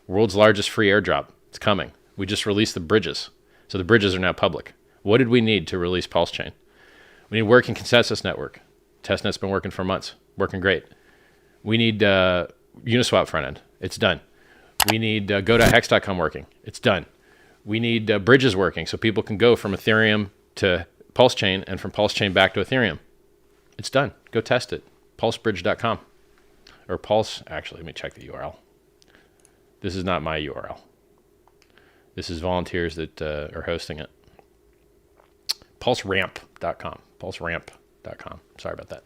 World's largest free airdrop. It's coming. We just released the bridges. So the bridges are now public. What did we need to release Pulsechain? We need a working consensus network. Testnet's been working for months. Working great. We need Uniswap front end. It's done. We need go.hex.com working. It's done. We need bridges working so people can go from Ethereum to Pulsechain and from Pulsechain back to Ethereum. It's done. Go test it. Pulsebridge.com. Or Pulse, actually, let me check the URL. This is not my URL. This is volunteers that are hosting it. Pulseramp.com. Pulseramp.com. Sorry about that.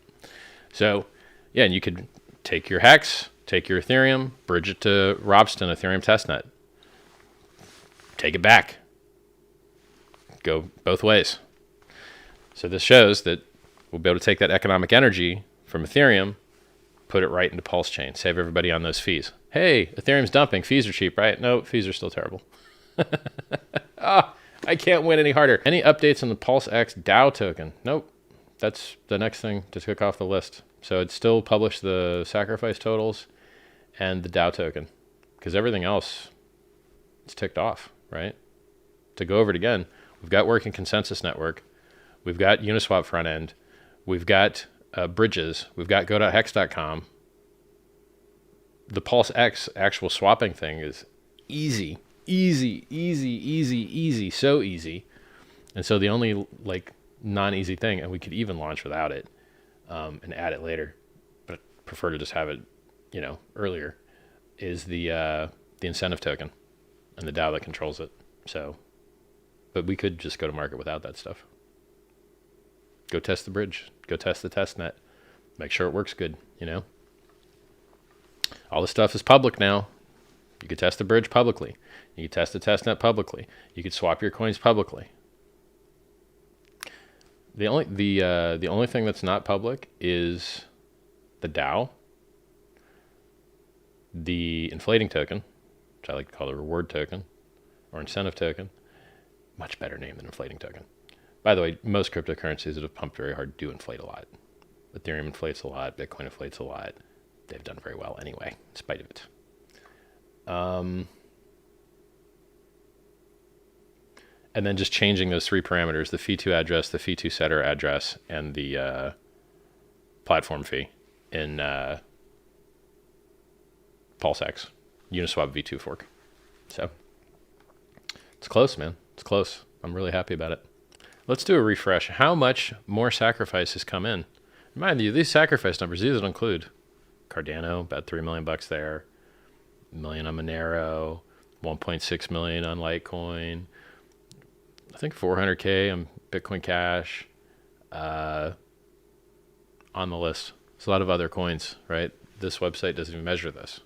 So, yeah, and you could take your Hex, take your Ethereum, bridge it to Robston Ethereum testnet. Take it back. Go both ways. So this shows that we'll be able to take that economic energy from Ethereum, put it right into Pulsechain, save everybody on those fees. Hey, Ethereum's dumping. Fees are cheap, right? No, fees are still terrible. I can't win any harder. Any updates on the PulseX DAO token? Nope. That's the next thing to tick off the list. So it's still published the sacrafice totals and the DAO token because everything else is ticked off, right? To go over it again, we've got working consensus network. We've got Uniswap front end. We've got bridges. We've got go.hex.com. The PulseX actual swapping thing is easy, so easy. And so the only like non-easy thing, and we could even launch without it and add it later, but I prefer to just have it, earlier, is the incentive token and the DAO that controls it. So, but we could just go to market without that stuff. Go test the bridge. Go test the testnet. Make sure it works good, All this stuff is public now. You could test the bridge publicly. You could test the testnet publicly. You could swap your coins publicly. The only thing that's not public is the DAO, the inflating token, which I like to call the reward token or incentive token. Much better name than inflating token. By the way, most cryptocurrencies that have pumped very hard do inflate a lot. Ethereum inflates a lot. Bitcoin inflates a lot. They've done very well anyway, in spite of it. And then just changing those three parameters, the fee2 address, the fee2 setter address, and the platform fee in PulseX, Uniswap v2 fork. So it's close, man. It's close. I'm really happy about it. Let's do a refresh. How much more sacrifice has come in? Mind you, these sacrifice numbers, these will include Cardano, about $3 million there, $1 million on Monero, 1.6 million on Litecoin, I think 400K on Bitcoin Cash, on the list. There's a lot of other coins, right? This website doesn't even measure this.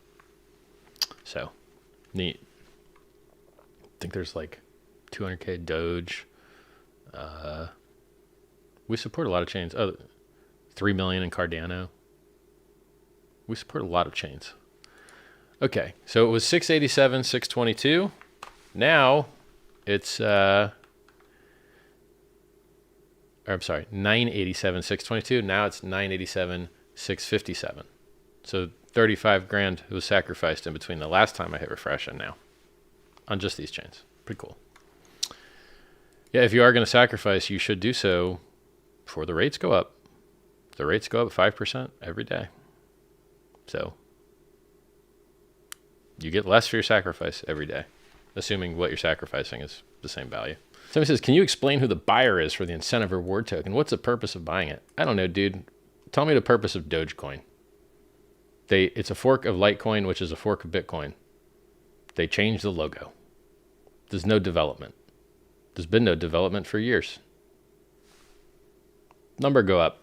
So, neat. I think there's like 200K Doge. We support a lot of chains. 3 million in Cardano. We support a lot of chains. Okay, so it was 687, 622. Now it's 987, 622. Now it's 987, 657. So 35 grand was sacrificed in between the last time I hit refresh and now on just these chains. Pretty cool. Yeah, if you are going to sacrifice, you should do so before the rates go up. The rates go up 5% every day. So you get less for your sacrifice every day, assuming what you're sacrificing is the same value. Somebody says, can you explain who the buyer is for the incentive reward token? What's the purpose of buying it? I don't know, dude. Tell me the purpose of Dogecoin. It's a fork of Litecoin, which is a fork of Bitcoin. They changed the logo. There's no development. There's been no development for years. Number go up.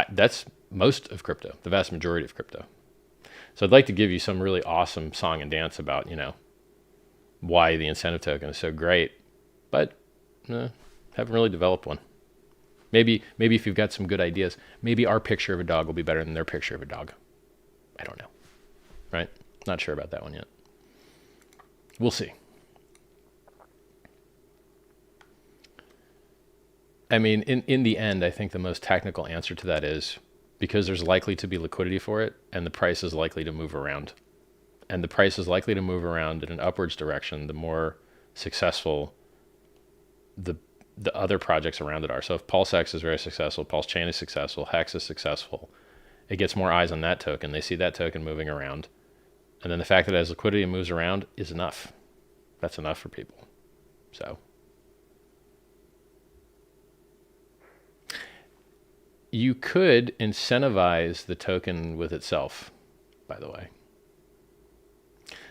That's most of crypto, the vast majority of crypto. So I'd like to give you some really awesome song and dance about, why the incentive token is so great, but haven't really developed one. Maybe if you've got some good ideas, maybe our picture of a dog will be better than their picture of a dog. I don't know, right? Not sure about that one yet. We'll see. I mean, in the end, I think the most technical answer to that is because there's likely to be liquidity for it, and the price is likely to move around. And the price is likely to move around in an upwards direction the more successful the other projects around it are. So if PulseX is very successful, Pulsechain is successful, Hex is successful, it gets more eyes on that token. They see that token moving around. And then the fact that it has liquidity and moves around is enough. That's enough for people. So you could incentivize the token with itself, by the way.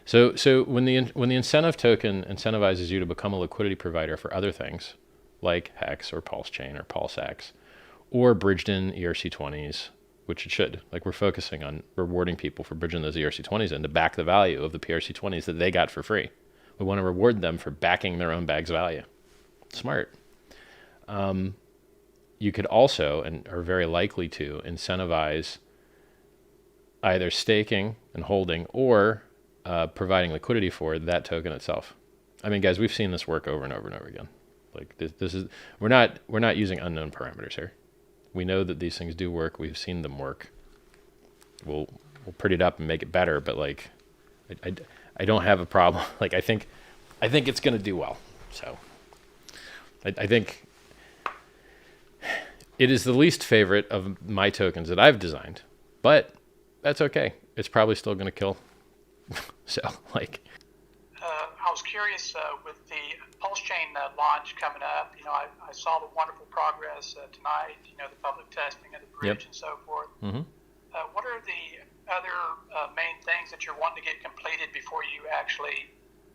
So when the incentive token incentivizes you to become a liquidity provider for other things, like Hex or Pulsechain or PulseX, or bridged in ERC20s, which it should. Like, we're focusing on rewarding people for bridging those ERC20s in to back the value of the PRC20s that they got for free. We want to reward them for backing their own bag's value. Smart. You could also, and are very likely to, incentivize either staking and holding or providing liquidity for that token itself. I mean, guys, we've seen this work over and over and over again. Like, this is, we're not using unknown parameters here. We know that these things do work. We've seen them work. We'll pretty it up and make it better, but like, I don't have a problem. Like, I think it's going to do well. So I think it is the least favorite of my tokens that I've designed, but that's okay. It's probably still going to kill. So, like, I was curious with the Pulsechain launch coming up. I saw the wonderful progress tonight. The public testing of the bridge and so forth. Mm-hmm. What are the other main things that you're wanting to get completed before you actually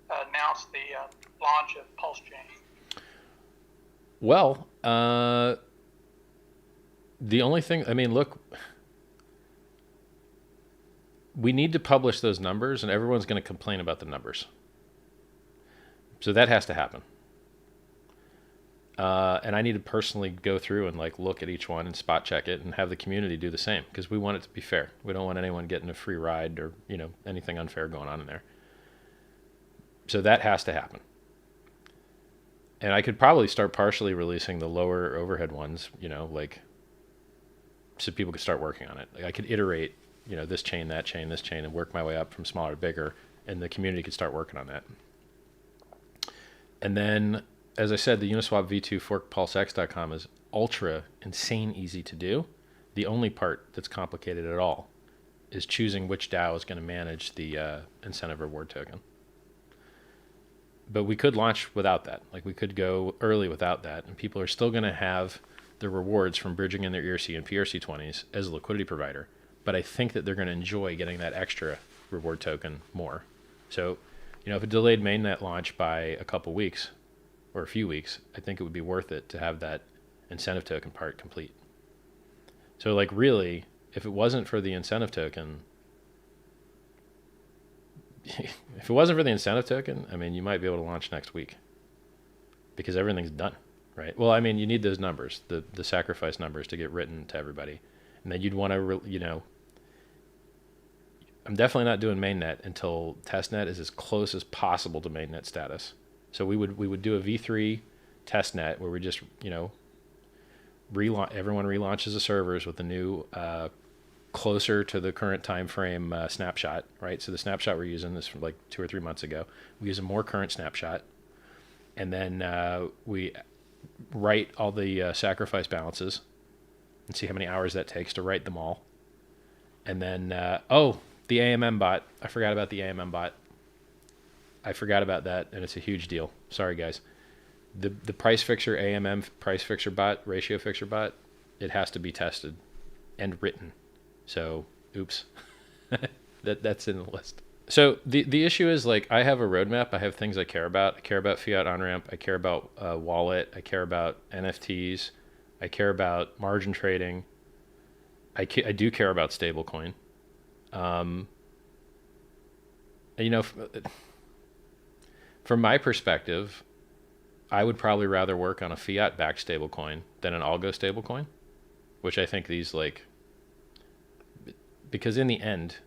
announce the launch of Pulsechain? Well, the only thing, I mean, look, we need to publish those numbers, and everyone's going to complain about the numbers. So that has to happen. And I need to personally go through and like look at each one and spot check it and have the community do the same, because we want it to be fair. We don't want anyone getting a free ride or, anything unfair going on in there. So that has to happen. And I could probably start partially releasing the lower overhead ones, like, so people could start working on it. Like, I could iterate, this chain, that chain, this chain, and work my way up from smaller to bigger, and the community could start working on that. And then, as I said, the Uniswap V2 fork PulseX.com is ultra insane easy to do. The only part that's complicated at all is choosing which DAO is going to manage the incentive reward token. But we could launch without that. Like, we could go early without that, and people are still going to have the rewards from bridging in their ERC and PRC20s as a liquidity provider. But I think that they're going to enjoy getting that extra reward token more. So, if it delayed mainnet launch by a couple weeks or a few weeks, I think it would be worth it to have that incentive token part complete. So, like, really, if it wasn't for the incentive token, I mean, you might be able to launch next week because everything's done, right? Well, I mean, you need those numbers, the sacrifice numbers, to get written to everybody. And then you'd want to, I'm definitely not doing mainnet until testnet is as close as possible to mainnet status. So we would do a V3 testnet where we just, everyone relaunches the servers with the new closer to the current time frame snapshot, right? So the snapshot we're using is from like 2 or 3 months ago. We use a more current snapshot, and then we write all the sacrifice balances and see how many hours that takes to write them all. And then, the AMM bot. I forgot about the AMM bot. I forgot about that, and it's a huge deal. Sorry, guys. The price fixer, AMM price fixer bot, ratio fixer bot, it has to be tested and written. So, oops. That's in the list. So the issue is, like, I have a roadmap. I have things I care about. I care about fiat on-ramp. I care about wallet. I care about NFTs. I care about margin trading. I do care about stablecoin. From my perspective, I would probably rather work on a fiat-backed stablecoin than an algo stablecoin, which I think these, like, because in the end,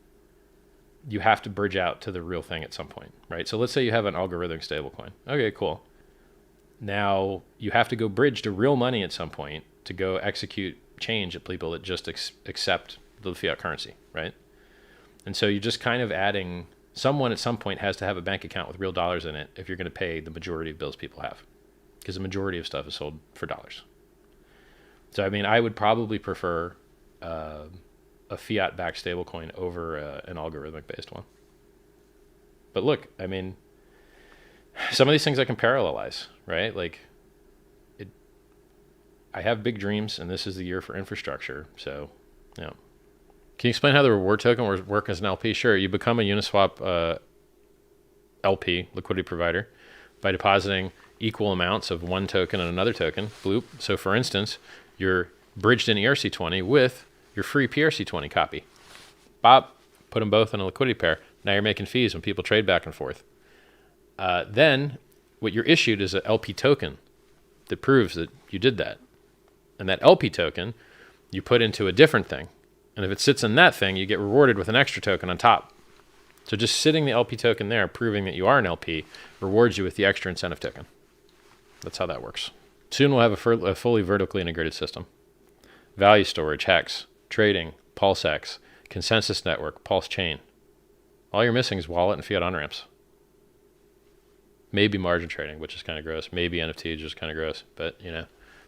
you have to bridge out to the real thing at some point, right? So let's say you have an algorithmic stablecoin. Okay, cool. Now you have to go bridge to real money at some point to go execute change at people that just accept the fiat currency, right? And so you're just kind of adding, someone at some point has to have a bank account with real dollars in it if you're going to pay the majority of bills people have, because the majority of stuff is sold for dollars. So, I mean, I would probably prefer a fiat-backed stablecoin over an algorithmic-based one. But look, I mean, some of these things I can parallelize, right? Like, I have big dreams, and this is the year for infrastructure. So, yeah. Can you explain how the reward token works as an LP? Sure. You become a Uniswap LP, liquidity provider, by depositing equal amounts of one token and another token. Bloop. So, for instance, you're bridged in ERC20 with your free PRC20 copy. Bop, put them both in a liquidity pair. Now you're making fees when people trade back and forth. Then what you're issued is an LP token that proves that you did that. And that LP token you put into a different thing. And if it sits in that thing, you get rewarded with an extra token on top. So just sitting the LP token there, proving that you are an LP, rewards you with the extra incentive token. That's how that works. Soon we'll have a fully vertically integrated system. Value storage, Hex, trading, PulseX, consensus network, Pulsechain. All you're missing is wallet and fiat on-ramps. Maybe margin trading, which is kind of gross. Maybe NFT, which is kind of gross. But, you know,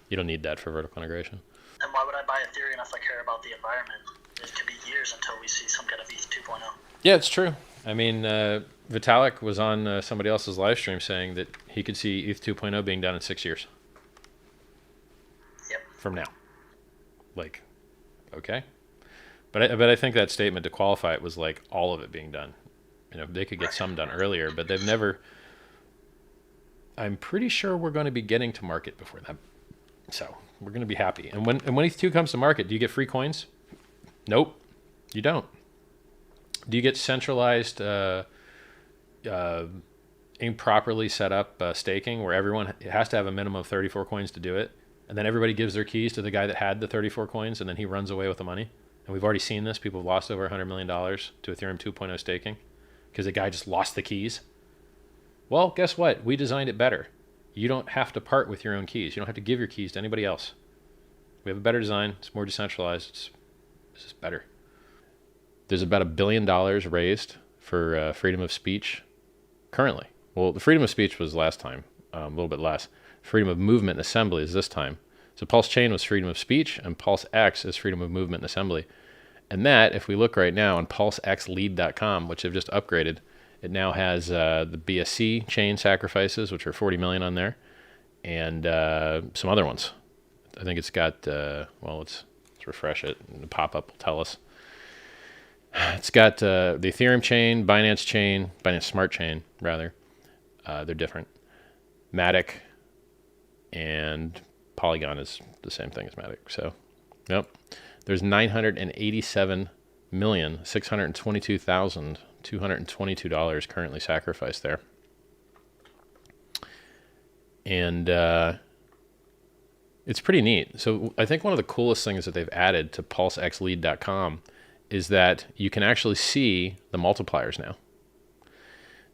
you don't need that for vertical integration. And why would I buy Ethereum if I care about the environment? It could be years until we see some kind of ETH 2.0. Yeah, it's true. I mean, Vitalik was on somebody else's live stream saying that he could see ETH 2.0 being done in 6 years. Yep. From now. Like, okay. But I think that statement, to qualify it, was like all of it being done. You know, they could get some done earlier, but they've never... I'm pretty sure we're going to be getting to market before that. So we're going to be happy. And when ETH2 comes to market, do you get free coins? Nope, you don't. Do you get centralized, improperly set up staking where everyone has to have a minimum of 34 coins to do it? And then everybody gives their keys to the guy that had the 34 coins, and then he runs away with the money? And we've already seen this. People have lost over $100 million to Ethereum 2.0 staking because the guy just lost the keys. Well, guess what? We designed it better. You don't have to part with your own keys. You don't have to give your keys to anybody else. We have a better design. It's more decentralized. This is better. There's about $1 billion raised for freedom of speech currently. Well, the freedom of speech was last time, a little bit less. Freedom of movement and assembly is this time. So Pulsechain was freedom of speech, and PulseX is freedom of movement and assembly. And that, if we look right now on pulsexlead.com, which they've just upgraded, it now has the BSC chain sacrifices, which are 40 million on there, and some other ones. I think it's got, let's refresh it, and the pop-up will tell us. It's got the Ethereum chain, Binance Smart Chain, rather. They're different. Matic and Polygon is the same thing as Matic. So, yep. There's 987,622,222 currently sacrificed there. And it's pretty neat. So I think one of the coolest things that they've added to pulsexlead.com is that you can actually see the multipliers now.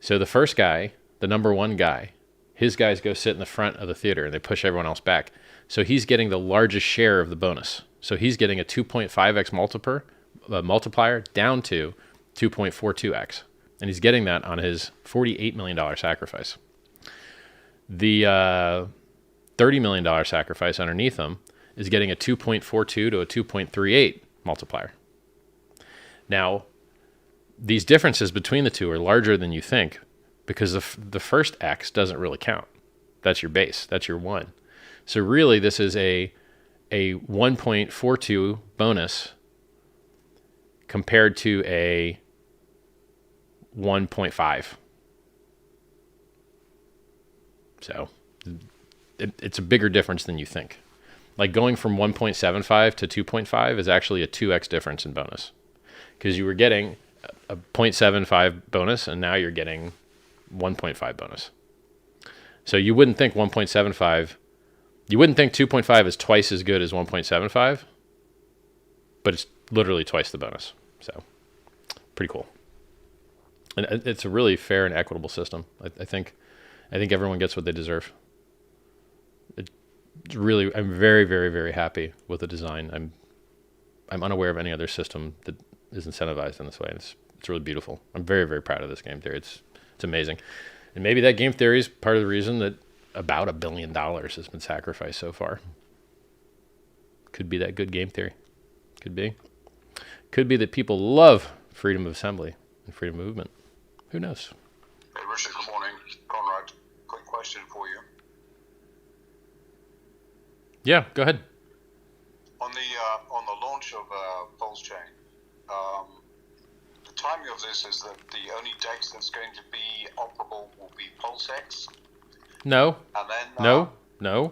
So the first guy, the number one guy, his guys go sit in the front of the theater and they push everyone else back. So he's getting the largest share of the bonus. So he's getting a 2.5x multiplier down to 2.42x. And he's getting that on his $48 million sacrifice. The $30 million sacrifice underneath him is getting a 2.42 to a 2.38 multiplier. Now, these differences between the two are larger than you think because the first X doesn't really count. That's your base. That's your one. So really, this is a 1.42 bonus compared to a 1.5. So it's a bigger difference than you think. Like going from 1.75 to 2.5 is actually a 2x difference in bonus. Because you were getting a 0.75 bonus, and now you're getting 1.5 bonus. So you wouldn't think 1.75, you wouldn't think 2.5 is twice as good as 1.75, but it's literally twice the bonus. So pretty cool. And it's a really fair and equitable system. I think everyone gets what they deserve. I'm very, very, very happy with the design. I'm unaware of any other system that is incentivized in this way. It's really beautiful. I'm very, very proud of this game theory. It's amazing. And maybe that game theory is part of the reason that about $1 billion has been sacrificed so far. Could be that good game theory. Could be. Could be that people love freedom of assembly and freedom of movement. Who knows? Hey, Richard, good morning. Conrad, quick question for you. Yeah, go ahead. On the launch of Pulsechain, the timing of this is that the only DEX that's going to be operable will be PulseX. No. And then No.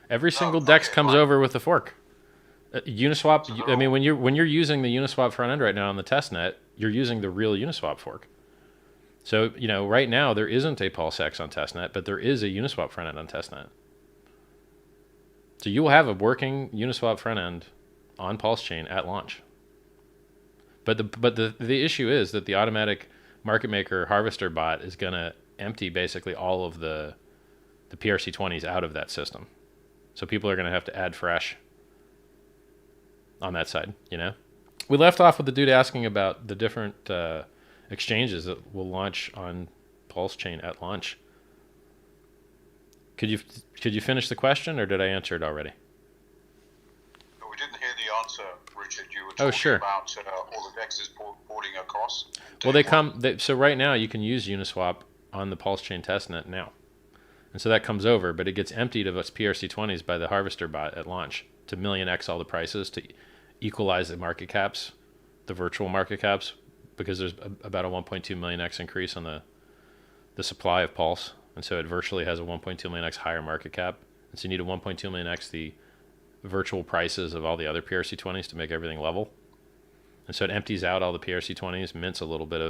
Every single DEX comes over with the fork. Uniswap. I mean, when you're using the Uniswap front end right now on the testnet, you're using the real Uniswap fork. So right now there isn't a PulseX on testnet, but there is a Uniswap front end on testnet. So you will have a working Uniswap front end on Pulsechain at launch. But the issue is that the automatic market maker harvester bot is going to empty basically all of the PRC20s out of that system. So people are going to have to add fresh on that side, We left off with the dude asking about the different exchanges that will launch on Pulsechain at launch. Could you finish the question, or did I answer it already? We didn't hear the answer, Richard. You were talking about all the DEXs porting across. Well, so right now you can use Uniswap on the Pulsechain testnet now. And so that comes over, but it gets emptied of its PRC20s by the harvester bot at launch to million X all the prices to equalize the market caps, the virtual market caps, because there's about a 1.2 million X increase on the supply of Pulse. And so it virtually has a 1.2 million X higher market cap. And so you need a 1.2 million X the virtual prices of all the other PRC20s to make everything level. And so it empties out all the PRC20s, mints a little bit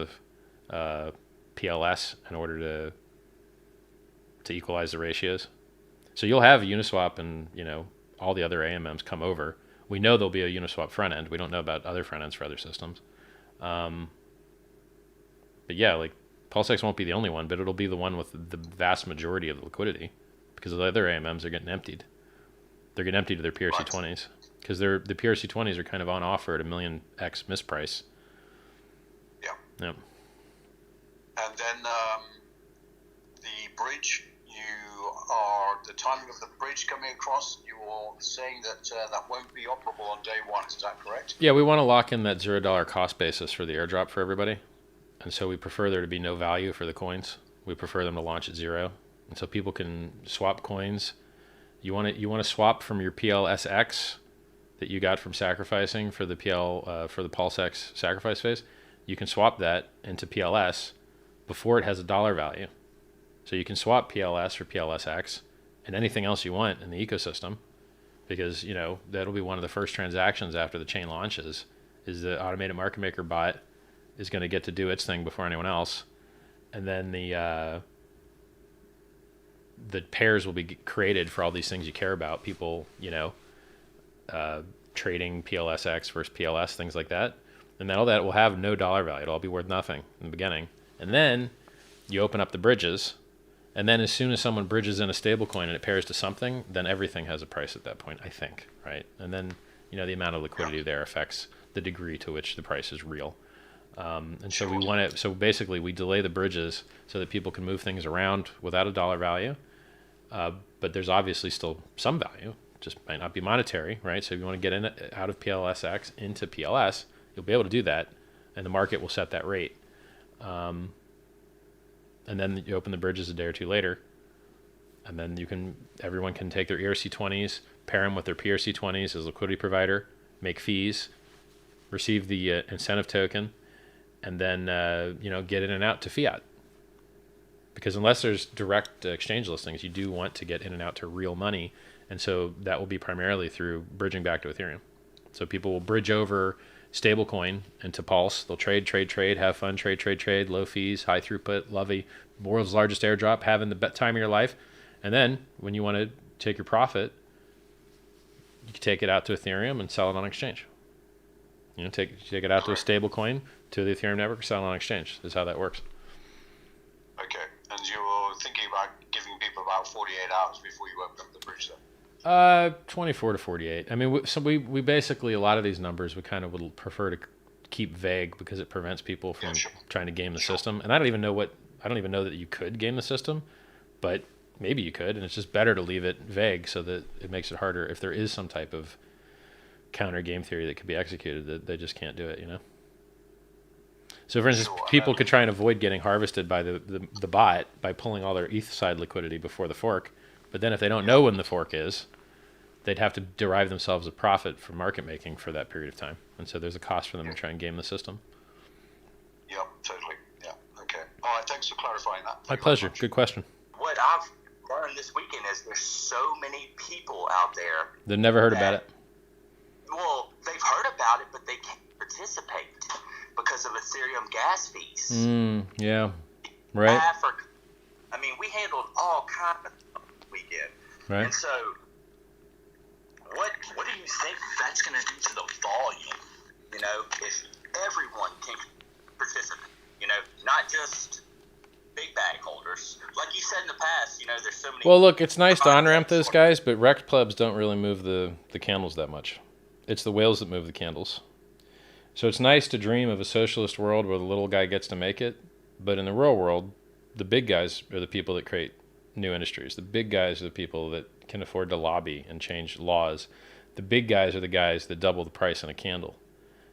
of PLS in order to equalize the ratios. So you'll have Uniswap and all the other AMMs come over. We know there'll be a Uniswap front end. We don't know about other front ends for other systems. But yeah, PulseX won't be the only one, but it'll be the one with the vast majority of the liquidity, because the other AMMs are getting emptied. They're getting emptied to their PRC20s because the PRC20s are kind of on offer at a million X misprice. Yeah. And then the bridge, the timing of the bridge coming across, you're saying that that won't be operable on day one. Is that correct? Yeah, we want to lock in that $0 cost basis for the airdrop for everybody. And so we prefer there to be no value for the coins. We prefer them to launch at 0. And so people can swap coins. You want to swap from your PLSX that you got from sacrificing for the for the PulseX sacrifice phase. You can swap that into PLS before it has a dollar value. So you can swap PLS for PLSX and anything else you want in the ecosystem, because that'll be one of the first transactions after the chain launches. Is the automated market maker bot is going to get to do its thing before anyone else, and then the pairs will be created for all these things you care about. People, trading PLSX versus PLS, things like that, and then all that will have no dollar value. It'll all be worth nothing in the beginning, and then you open up the bridges, and then as soon as someone bridges in a stablecoin and it pairs to something, then everything has a price at that point, I think, right? And then the amount of liquidity there affects the degree to which the price is real. And so we want to. So basically, we delay the bridges so that people can move things around without a dollar value. But there's obviously still some value, just might not be monetary, right? So if you want to get out of PLSX into PLS, you'll be able to do that, and the market will set that rate. And then you open the bridges a day or two later, and then everyone can take their ERC20s, pair them with their PRC20s as liquidity provider, make fees, receive the incentive token, and then get in and out to fiat. Because unless there's direct exchange listings, you do want to get in and out to real money, and so that will be primarily through bridging back to Ethereum. So people will bridge over stablecoin into Pulse. They'll trade, have fun, trade, low fees, high throughput, lovey, world's largest airdrop, having the time of your life. And then when you want to take your profit, you can take it out to Ethereum and sell it on exchange. Take it out to a stablecoin, to the Ethereum network, sell it on exchange. Is how that works. Okay. And you're thinking about giving people about 48 hours before you open up the bridge then? 24 to 48. I mean, we basically, a lot of these numbers we kind of would prefer to keep vague because it prevents people from trying to game the system. And I don't even know that you could game the system, but maybe you could. And it's just better to leave it vague so that it makes it harder if there is some type of counter game theory that could be executed, that they just can't do it, you know? So for instance, people could try and avoid getting harvested by the bot by pulling all their ETH side liquidity before the fork. But then if they don't know when the fork is, they'd have to derive themselves a profit from market making for that period of time. And so there's a cost for them to try and game the system. Yep, totally. Yeah, okay. All right, thanks for clarifying that. My pleasure. Good question. What I've learned this weekend is there's so many people out there. They've never heard about it. Well, they've heard about it, but they can't participate because of Ethereum gas fees. Yeah, right. Africa. I mean, we handled all kinds of stuff this weekend. Right. And so, what do you think that's going to do to the volume? You know, if everyone can participate, you know, not just big bag holders. Like you said in the past, you know, there's so many. Well, look, it's nice to on-ramp those guys, but rect plebs don't really move the candles that much. It's the whales that move the candles. So it's nice to dream of a socialist world where the little guy gets to make it, but in the real world, the big guys are the people that create new industries. The big guys are the people that can afford to lobby and change laws. The big guys are the guys that double the price on a candle.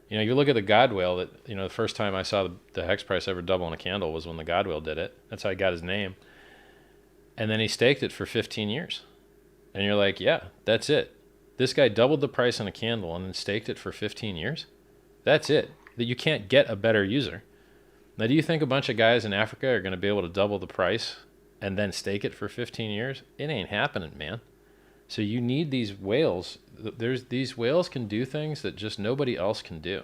You know, you look at the God whale that, you know, the first time I saw the hex price ever double on a candle was when the God whale did it. That's how he got his name. And then he staked it for 15 years. And you're like, yeah, that's it. This guy doubled the price on a candle and then staked it for 15 years. That's it. That you can't get a better user. Now, do you think a bunch of guys in Africa are going to be able to double the price and then stake it for 15 years? It ain't happening, man. So you need these whales. These whales can do things that just nobody else can do.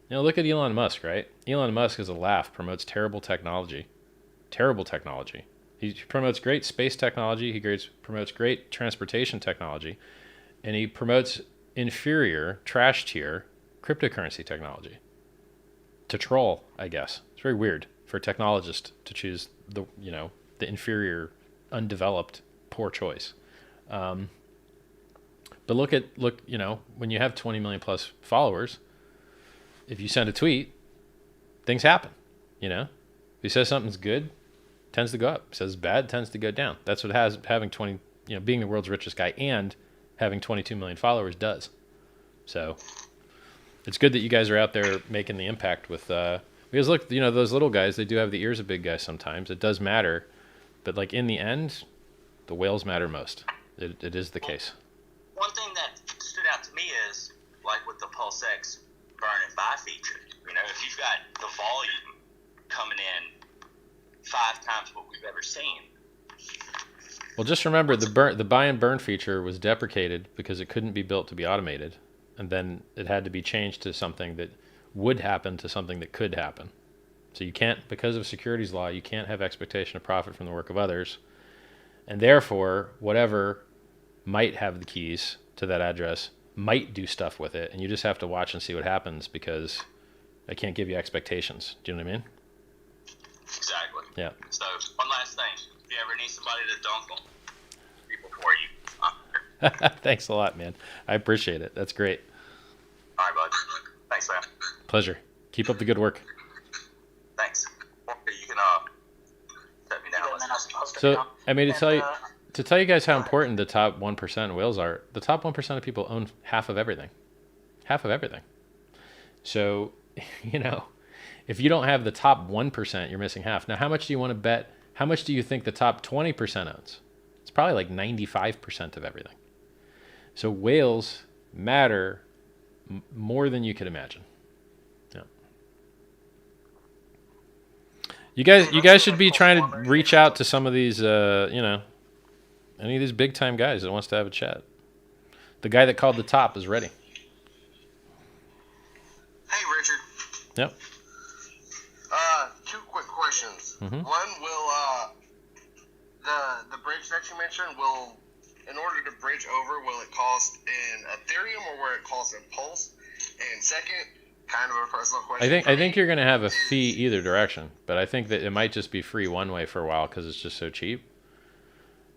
You know, look at Elon Musk, right? Elon Musk is a laugh, promotes terrible technology. Terrible technology. He promotes great space technology. He promotes great transportation technology. And he promotes inferior, trash tier cryptocurrency technology. To troll, I guess. It's very weird for a technologist to choose the inferior, undeveloped, poor choice. But look, you know, when you have 20 million plus followers, if you send a tweet, things happen, you know? If he says something's good, tends to go up. If he says bad, tends to go down. That's what having 20, you know, being the world's richest guy and having 22 million followers does. So it's good that you guys are out there making the impact with, because look, you know, those little guys, they do have the ears of big guys sometimes. It does matter. But like in the end, the whales matter most. It is the case. One thing that stood out to me is, like with the PulseX burn and buy feature, you know, if you've got the volume coming in 5 times what we've ever seen. Well, just remember the buy and burn feature was deprecated because it couldn't be built to be automated. And then it had to be changed to something that would happen to something that could happen. So you can't, because of securities law, you can't have expectation of profit from the work of others. And therefore, whatever might have the keys to that address might do stuff with it. And you just have to watch and see what happens because I can't give you expectations. Do you know what I mean? Exactly. Yeah. So, one last thing. If you ever need somebody to dunk on people for you, Thanks a lot, man. I appreciate it. That's great. all right, bud. Thanks, man. Pleasure. Keep up the good work. Thanks. You can set me down. And then I was So, down. I mean, And, to tell you guys how important the top 1% whales are, the top 1% of people own half of everything. Half of everything. So, you know, if you don't have the top 1%, you're missing half. Now, how much do you want to bet? How much do you think the top 20% owns? It's probably like 95% of everything. So whales matter more than you could imagine. Yeah. You guys should be trying to reach out to some of these, you know, any of these big time guys that wants to have a chat. The guy that called the top is ready. Hey, Richard. Yep. 2 quick questions. Mhm. One, will the bridge that you mentioned, in order to bridge over, will it cost in Ethereum or will it cost in Pulse? And second, kind of a personal question. I think you're going to have a fee either direction, but I think that it might just be free one way for a while because it's just so cheap.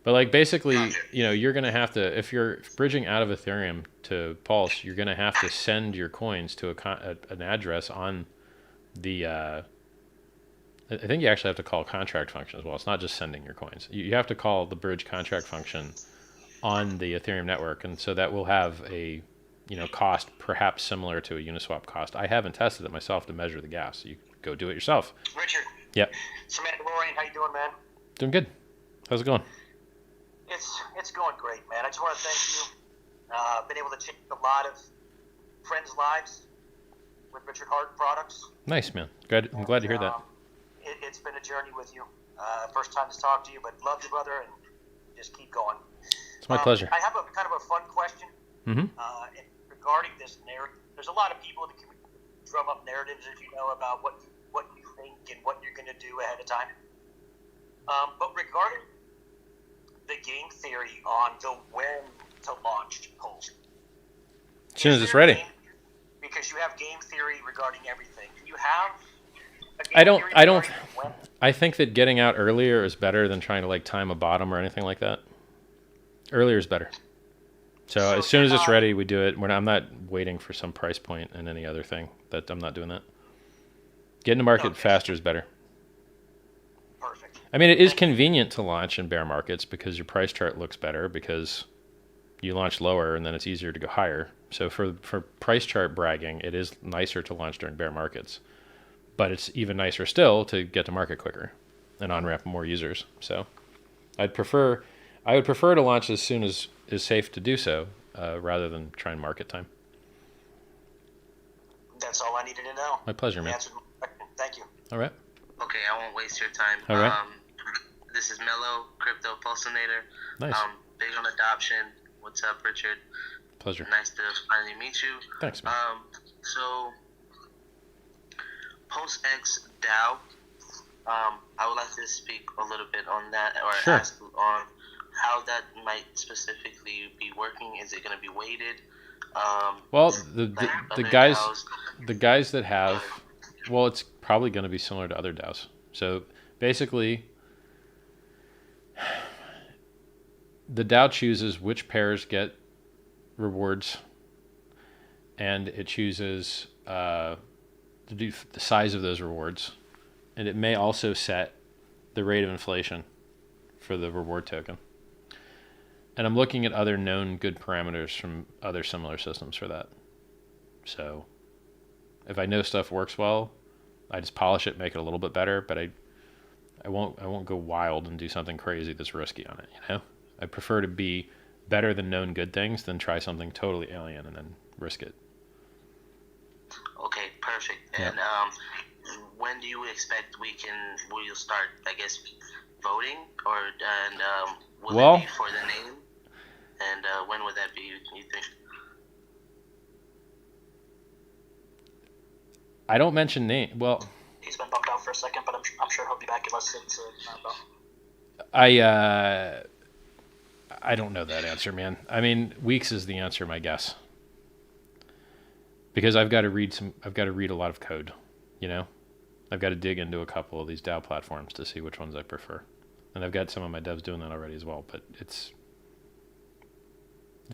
But like basically, Gotcha. you're gonna have to, if you're bridging out of Ethereum to Pulse, you're gonna have to send your coins to an address on the. I think you actually have to call contract function as well. It's not just sending your coins. You have to call the bridge contract function on the Ethereum network, and so that will have a cost perhaps similar to a Uniswap cost. I haven't tested it myself to measure the gas. You go do it yourself. Richard. Yep. Samantha Lorian, how you doing, man? Doing good. How's it going? It's going great, man. I just want to thank you. Been able to change a lot of friends' lives with Richard Hart products. Nice, man. I'm glad to hear that. It's been a journey with you. First time to talk to you, but love you, brother, and just keep going. It's my pleasure. I have a kind of a fun question regarding this narrative. There's a lot of people that can drum up narratives, as you know, about what you think and what you're going to do ahead of time. But regarding the game theory on the when to launch Pulse, as soon as it's ready. Because you have game theory regarding everything. Do you have? I don't. I think that getting out earlier is better than trying to like time a bottom or anything like that. Earlier is better. So as soon as it's ready, we do it. I'm not waiting for some price point and any other thing. I'm not doing that. Getting to market faster is better. Perfect. I mean, it is convenient to launch in bear markets because your price chart looks better because you launch lower and then it's easier to go higher. So for price chart bragging, it is nicer to launch during bear markets. But it's even nicer still to get to market quicker and on-ramp more users. So I would prefer to launch as soon as is safe to do so rather than try and market time. That's all I needed to know. My pleasure, man. Thank you. All right. Okay, I won't waste your time. All right. This is Mello, Crypto Pulsinator. Nice. Big on adoption. What's up, Richard? Pleasure. Nice to finally meet you. Thanks, man. So PulseX DAO. I would like to speak a little bit on that, or Sure. ask on how that might specifically be working. Is it going to be weighted? Well, like the other guys DAOs? the guys that have, well, it's probably going to be similar to other DAOs. So basically, the DAO chooses which pairs get rewards, and it chooses the size of those rewards, and it may also set the rate of inflation for the reward token. And I'm looking at other known good parameters from other similar systems for that. So if I know stuff works well, I just polish it, make it a little bit better, but I won't go wild and do something crazy that's risky on it, I prefer to be better than known good things than try something totally alien and then risk it. Okay, perfect. Yeah. And when do you expect will you start, I guess, voting, will it be for the name? And when would that be, you think? I don't mention name. Well, He's been bumped out for a second, but I'm sure he'll be back in less than I don't know that answer, man. I mean, weeks is the answer, my guess. Because I've got to read a lot of code, I've got to dig into a couple of these DAO platforms to see which ones I prefer. And I've got some of my devs doing that already as well, but it's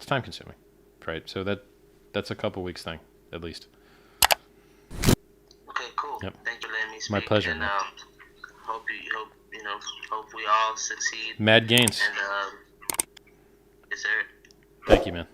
time consuming, right? So that's a couple weeks thing, at least. Okay, cool. Yep. Thank you for letting me speak. My pleasure, And man. hope we all succeed. Mad gains. And yes, sir. Thank you, man.